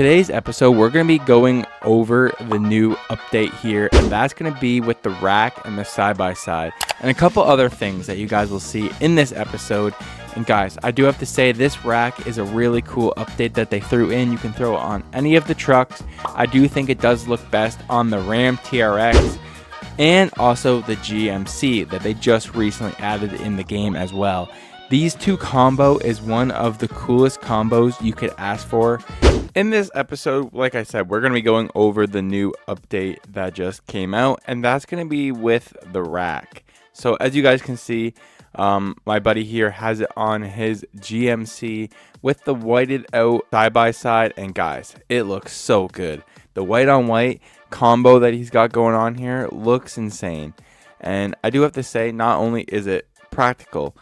today's episode, we're going to be going over the new update here, and that's going to be with the rack and the side-by-side, and a couple other things that you guys will see in this episode. And guys, I do have to say this rack is a really cool update that they threw in. You can throw it on any of the trucks. I do think it does look best on the Ram TRX and also the GMC that they just recently added in the game as well. These two combo is one of the coolest combos you could ask for. In this episode, like I said, we're going to be going over the new update that just came out, and that's going to be with the rack. So as you guys can see, my buddy here has it on his GMC with the whited out side-by-side, and guys, it looks so good. The white on white combo that he's got going on here looks insane. And I do have to say, not only is it practical,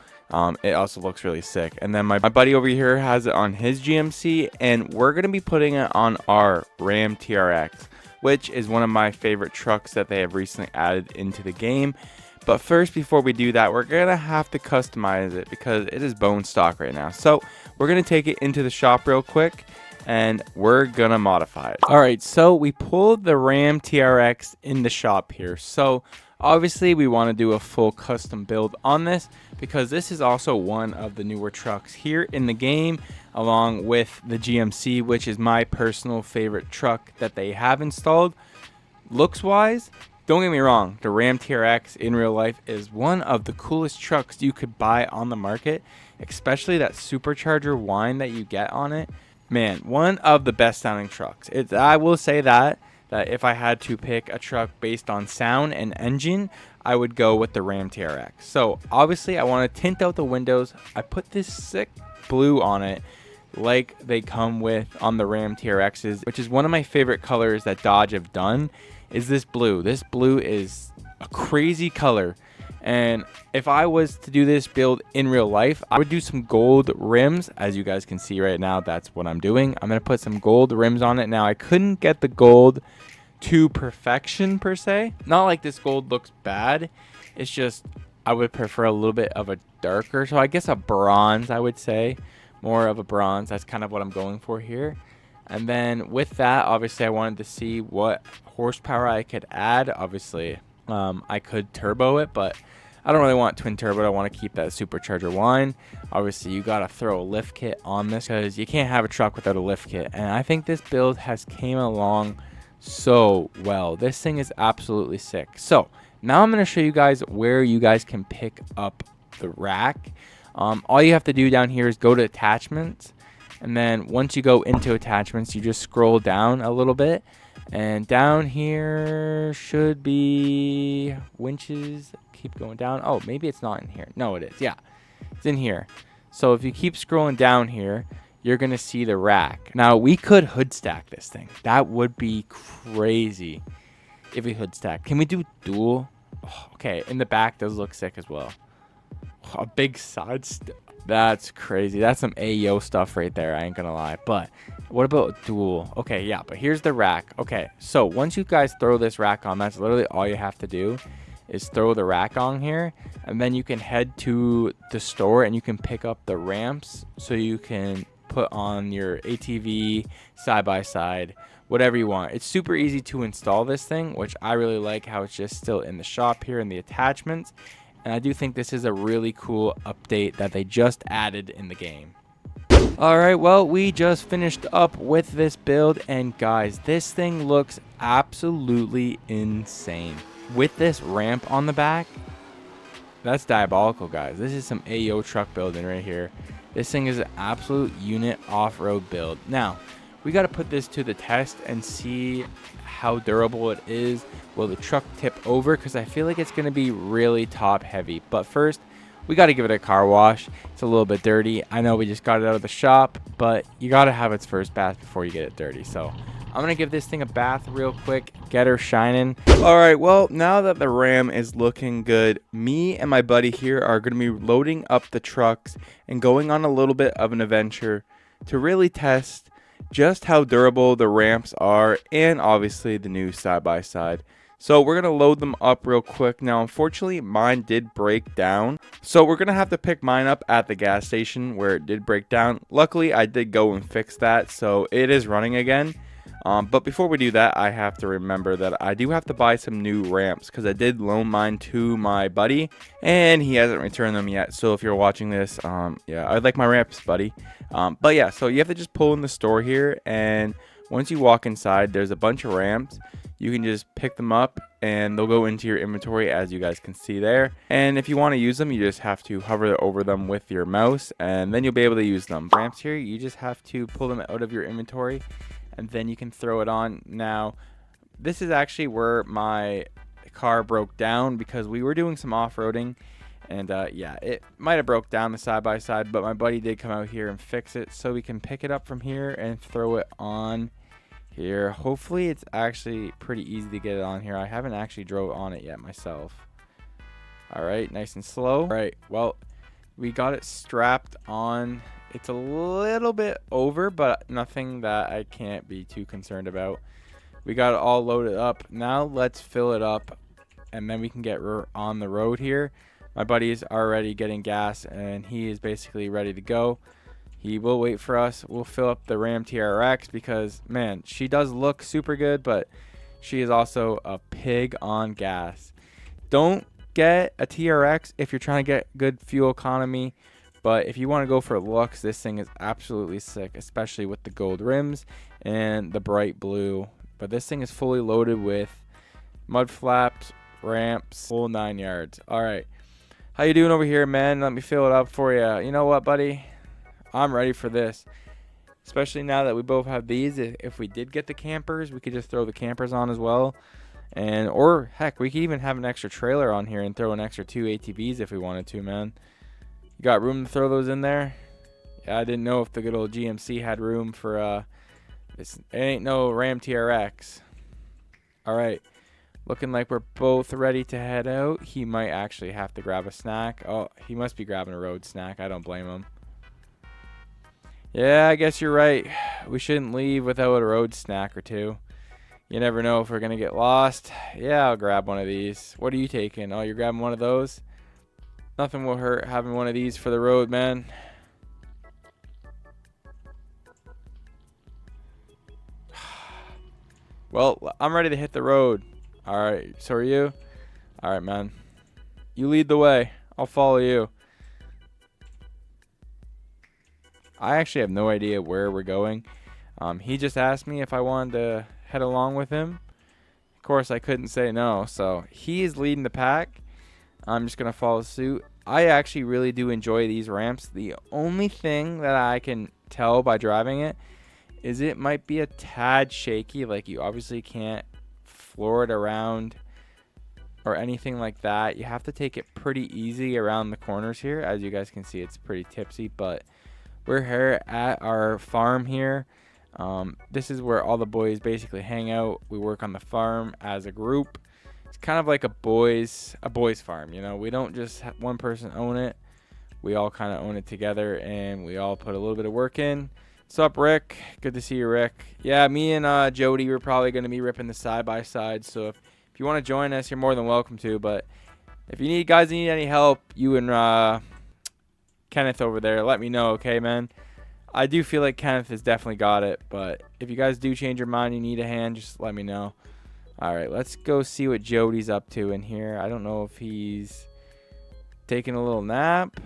it also looks really sick. And then my buddy over here has it on his GMC, and we're going to be putting it on our Ram TRX, which is one of my favorite trucks that they have recently added into the game. But first, before we do that, we're going to have to customize it because it is bone stock right now. So we're going to take it into the shop real quick, and we're going to modify it. All right, so we pulled the Ram TRX in the shop here. So obviously, we want to do a full custom build on this because this is also one of the newer trucks here in the game, along with the GMC, which is my personal favorite truck that they have installed. Looks-wise, don't get me wrong, the Ram TRX in real life is one of the coolest trucks you could buy on the market, especially that supercharger whine that you get on it. Man, one of the best sounding trucks. I will say that if I had to pick a truck based on sound and engine, I would go with the Ram TRX. So obviously I want to tint out the windows. I put this sick blue on it like they come with on the Ram TRXs, which is one of my favorite colors that Dodge have done, is this blue. This blue is a crazy color. And if I was to do this build in real life, I would do some gold rims. As you guys can see right now, that's what I'm doing. I'm going to put some gold rims on it. Now, I couldn't get the gold to perfection per se. Not like this gold looks bad. It's just I would prefer a little bit of a darker. So I guess a bronze, I would say. More of a bronze. That's kind of what I'm going for here. And then with that, obviously, I wanted to see what horsepower I could add. Obviously, I could turbo it, but I don't really want twin turbo. I want to keep that supercharger whine. Obviously, you got to throw a lift kit on this because you can't have a truck without a lift kit. And I think this build has came along so well. This thing is absolutely sick. So now I'm going to show you guys where you guys can pick up the rack. All you have to do down here is go to attachments. And then once you go into attachments, you just scroll down a little bit. And down here should be winches. Keep going down. Oh, maybe it's not in here. No, it is. Yeah, it's in here. So if you keep scrolling down here, you're going to see the rack. Now, we could hood stack this thing. That would be crazy if we hood stack. Can we do dual? Oh, okay, in the back does look sick as well. A big side that's crazy. That's some Ayo stuff right there. I ain't gonna lie. But what about dual? Okay, yeah, but here's the rack. Okay, so once you guys throw this rack on, that's literally all you have to do is throw the rack on here, and then you can head to the store and you can pick up the ramps so you can put on your ATV, side-by-side, whatever you want. It's super easy to install this thing, which I really like how it's just still in the shop here in the attachments. And I do think this is a really cool update that they just added in the game. Alright, well, we just finished up with this build, and guys, this thing looks absolutely insane. With this ramp on the back, that's diabolical, guys. This is some Ayo truck building right here. This thing is an absolute unit off-road build. Now, we got to put this to the test and see how durable it is. Will the truck tip over? Because I feel like it's going to be really top heavy. But first, we got to give it a car wash. It's a little bit dirty. I know we just got it out of the shop, but you got to have its first bath before you get it dirty. So I'm going to give this thing a bath real quick, get her shining. All right, well, now that the Ram is looking good, me and my buddy here are going to be loading up the trucks and going on a little bit of an adventure to really test just how durable the ramps are and obviously the new side-by-side. So we're going to load them up real quick. Now, unfortunately, mine did break down. So we're going to have to pick mine up at the gas station where it did break down. Luckily, I did go and fix that, so it is running again. But before we do that, I have to remember that I do have to buy some new ramps because I did loan mine to my buddy and he hasn't returned them yet. So if you're watching this, yeah, I'd like my ramps, buddy. But yeah, so you have to just pull in the store here, and once you walk inside, there's a bunch of ramps. You can just pick them up and they'll go into your inventory, as you guys can see there. And if you want to use them, you just have to hover over them with your mouse and then you'll be able to use them. Ramps here, you just have to pull them out of your inventory and then you can throw it on. Now, this is actually where my car broke down because we were doing some off-roading. And yeah, it might have broke down the side-by-side, but my buddy did come out here and fix it. So we can pick it up from here and throw it on here. Hopefully it's actually pretty easy to get it on here. I haven't actually drove on it yet myself. All right, nice and slow. All right, well, we got it strapped on. It's a little bit over, but nothing that I can't be too concerned about. We got it all loaded up. Now let's fill it up and then we can get on the road here. My buddy is already getting gas and he is basically ready to go. He will wait for us. We'll fill up the Ram TRX because, man, she does look super good, but she is also a pig on gas. Don't get a TRX if you're trying to get good fuel economy, but if you want to go for looks, this thing is absolutely sick, especially with the gold rims and the bright blue. But this thing is fully loaded with mud flaps, ramps, full 9 yards. All right. How you doing over here, man? Let me fill it up for you. You know what, buddy? I'm ready for this, especially now that we both have these. If we did get the campers, we could just throw the campers on as well, and or heck, we could even have an extra trailer on here and throw an extra 2 ATVs if we wanted to, man. You got room to throw those in there? Yeah, I didn't know if the good old GMC had room for this. It ain't no Ram TRX. All right, looking like we're both ready to head out. He might actually have to grab a snack. Oh, he must be grabbing a road snack. I don't blame him. Yeah, I guess you're right. We shouldn't leave without a road snack or two. You never know if we're going to get lost. Yeah, I'll grab one of these. What are you taking? Oh, you're grabbing one of those? Nothing will hurt having one of these for the road, man. Well, I'm ready to hit the road. All right, so are you? All right, man. You lead the way. I'll follow you. I actually have no idea where we're going. He just asked me if I wanted to head along with him. Of course, I couldn't say no. So he is leading the pack. I'm just going to follow suit. I actually really do enjoy these ramps. The only thing that I can tell by driving it is it might be a tad shaky. Like, you obviously can't floor it around or anything like that. You have to take it pretty easy around the corners here. As you guys can see, it's pretty tipsy, but we're here at our farm here. This is where all the boys basically hang out. We work on the farm as a group. It's kind of like a boys farm, you know. We don't just have one person own it. We all kind of own it together, and we all put a little bit of work in. What's up, Rick? Good to see you, Rick. Yeah, me and Jody, we're probably going to be ripping the side-by-side. So if you want to join us, you're more than welcome to. But if you guys need any help, you and Kenneth over there, let me know, okay, man? I do feel like Kenneth has definitely got it, but if you guys do change your mind, you need a hand, just let me know. All right, let's go see what Jody's up to in here. I don't know if he's taking a little nap.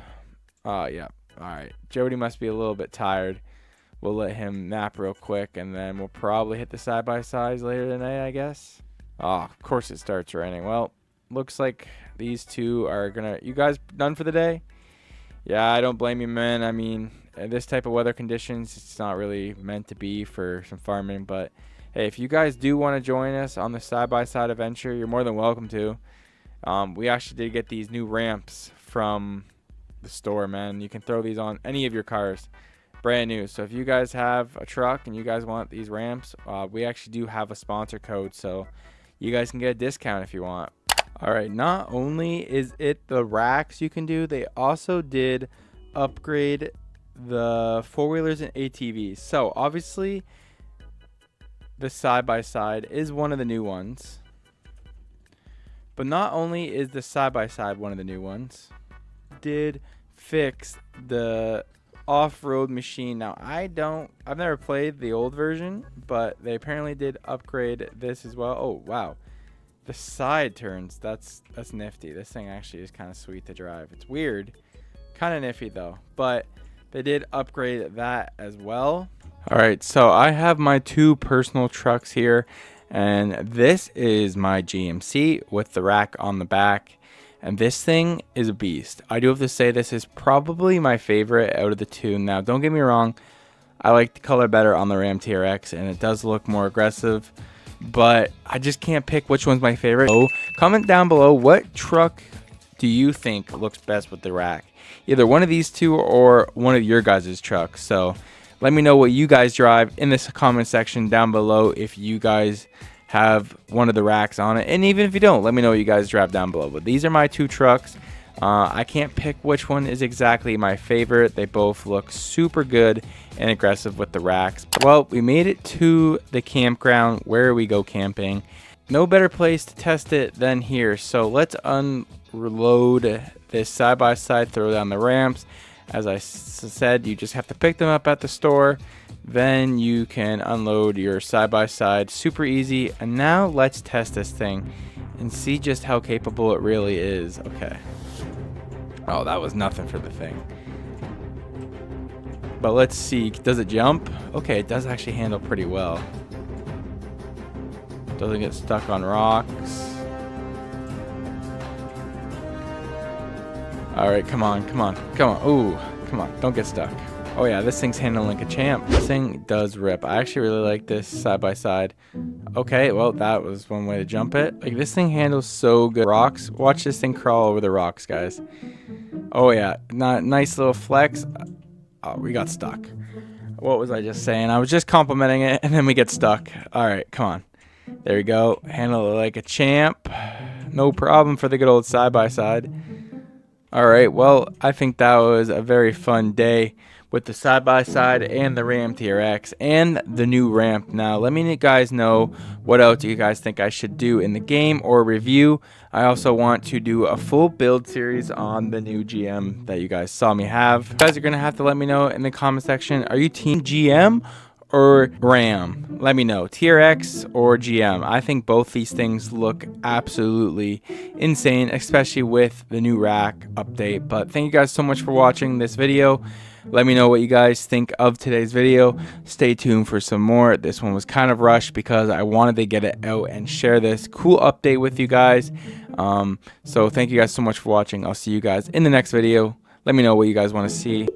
Oh, yeah. All right, Jody must be a little bit tired. We'll let him nap real quick, and then we'll probably hit the side-by-sides later tonight, I guess. Oh, of course it starts raining. Well, looks like these two are going to... You guys done for the day? Yeah, I don't blame you, man. I mean, this type of weather conditions, it's not really meant to be for some farming. But, hey, if you guys do want to join us on the side-by-side adventure, you're more than welcome to. We actually did get these new ramps from the store, man. You can throw these on any of your cars. Brand new. So if you guys have a truck and you guys want these ramps, we actually do have a sponsor code. So you guys can get a discount if you want. All right, not only is it the racks you can do, they also did upgrade the four-wheelers and ATVs. So obviously the side-by-side is one of the new ones. But not only is the side-by-side one of the new ones, did fix the off-road machine. Now I've never played the old version, but they apparently did upgrade this as well. Oh wow, the side turns, that's nifty. This thing actually is kind of sweet to drive. It's weird, kind of nifty though, but they did upgrade that as well. All right, so I have my two personal trucks here, and this is my GMC with the rack on the back. And this thing is a beast. I do have to say this is probably my favorite out of the two. Now, don't get me wrong. I like the color better on the Ram TRX, and it does look more aggressive. But I just can't pick which one's my favorite. So, comment down below, what truck do you think looks best with the rack? Either one of these two or one of your guys' trucks. So, let me know what you guys drive in this comment section down below if you guys have one of the racks on it, and even if you don't, let me know what you guys drive down below. But these are my two trucks. I can't pick which one is exactly my favorite. They both look super good and aggressive with the racks. Well, we made it to the campground where we go camping. No better place to test it than here. So let's unload this side-by-side, throw down the ramps. As I said, you just have to pick them up at the store. Then you can unload your side-by-side, super easy. And now let's test this thing and see just how capable it really is. Okay. Oh, that was nothing for the thing. But let's see, does it jump? Okay, it does actually handle pretty well. Doesn't get stuck on rocks. All right, come on, come on, come on. Ooh, come on, don't get stuck. Oh yeah, this thing's handling like a champ. This thing does rip. I actually really like this side-by-side. Okay, well, that was one way to jump it. Like, this thing handles so good. Rocks, watch this thing crawl over the rocks, guys. Oh yeah, nice little flex. Oh, we got stuck. What was I just saying? I was just complimenting it, and then we get stuck. All right, come on. There we go. Handle it like a champ. No problem for the good old side-by-side. All right, well, I think that was a very fun day with the side-by-side and the Ram TRX and the new ramp. Now, let me guys know what else you guys think I should do in the game or review. I also want to do a full build series on the new GM that you guys saw me have. You guys are going to have to let me know in the comment section. Are you team GM or Ram? Let me know. TRX or GM. I think both these things look absolutely insane, especially with the new rack update. But thank you guys so much for watching this video. Let me know what you guys think of today's video. Stay tuned for some more. This one was kind of rushed because I wanted to get it out and share this cool update with you guys. So thank you guys so much for watching. I'll see you guys in the next video. Let me know what you guys want to see.